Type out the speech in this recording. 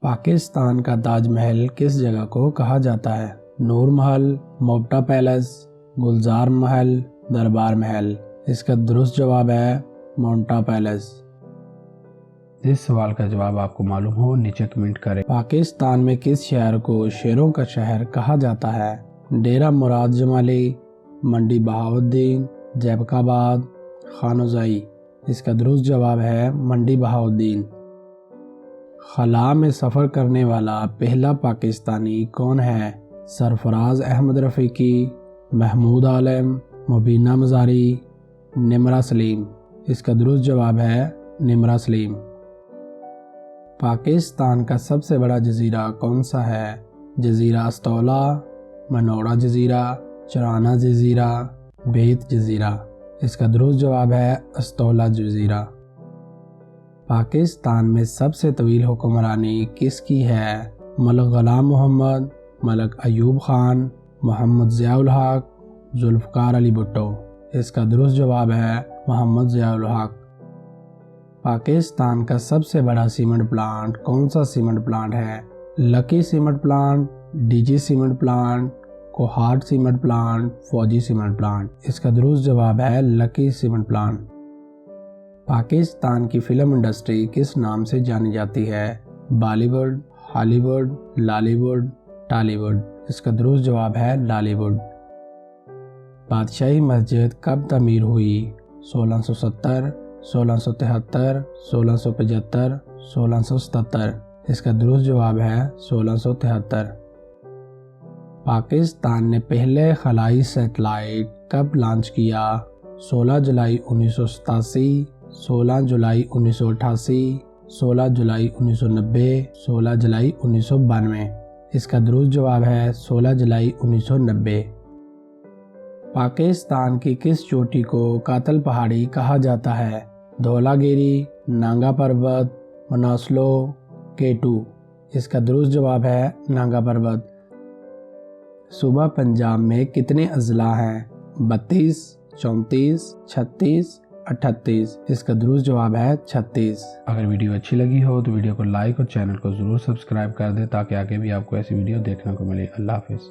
پاکستان کا تاج محل کس جگہ کو کہا جاتا ہے؟ نور محل، موپٹا پیلس، گلزار محل، دربار محل۔ اس کا درست جواب ہے موپٹا پیلس۔ اس سوال کا جواب آپ کو معلوم ہو نیچے کمنٹ کریں۔ پاکستان میں کس شہر کو شیروں کا شہر کہا جاتا ہے؟ ڈیرہ مراد جمالی، منڈی بہاؤالدین، جیبک آباد، خانوزائی۔ اس کا درست جواب ہے منڈی بہاؤالدین۔ خلا میں سفر کرنے والا پہلا پاکستانی کون ہے؟ سرفراز احمد رفیقی، محمود عالم، مبینہ مزاری، نمرہ سلیم۔ اس کا درست جواب ہے نمرہ سلیم۔ پاکستان کا سب سے بڑا جزیرہ کون سا ہے؟ جزیرہ استولا، منوڑا جزیرہ، چرانہ جزیرہ، بیت جزیرہ۔ اس کا درست جواب ہے استولا جزیرہ۔ پاکستان میں سب سے طویل حکمرانی کس کی ہے؟ ملک غلام محمد، ملک ایوب خان، محمد ضیاء الحق، ذوالفقار علی بھٹو۔ اس کا درست جواب ہے محمد ضیاء الحق۔ پاکستان کا سب سے بڑا سیمنٹ پلانٹ کون سا سیمنٹ پلانٹ ہے؟ Lucky cement plant, D G cement plant, Kohat cement plant, Fauji cement plant. اس کا درست جواب ہے لکی سیمنٹ پلانٹ۔ پاکستان کی فلم انڈسٹری کس نام سے جانی جاتی ہے؟ بالی ووڈ، ہالی ووڈ، لالی ووڈ، ٹالی ووڈ۔ اس کا درست جواب ہے لالی ووڈ۔ بادشاہی مسجد کب تعمیر ہوئی؟ 1670، 1673، 1675، 1677۔ اس کا درست جواب ہے 1673۔ پاکستان نے پہلے خلائی سیٹلائٹ کب لانچ کیا؟ 16 جولائی 1987، 16 جولائی 1988، 16 جولائی 1990، 16 جولائی 1992۔ اس کا درست جواب ہے 16 جولائی 1990۔ پاکستان کی کس چوٹی کو قاتل پہاڑی کہا جاتا ہے؟ دھولا گیری، نانگا پروت، مناسلو، K2۔ اس کا درست جواب ہے نانگا پروت۔ صوبہ پنجاب میں کتنے اضلاع ہیں؟ 32، 34، 36، 38۔ اس کا درست جواب ہے 36۔ اگر ویڈیو اچھی لگی ہو تو ویڈیو کو لائک اور چینل کو ضرور سبسکرائب کر دیں تاکہ آگے بھی آپ کو ایسی ویڈیو دیکھنے کو ملے۔ اللہ حافظ۔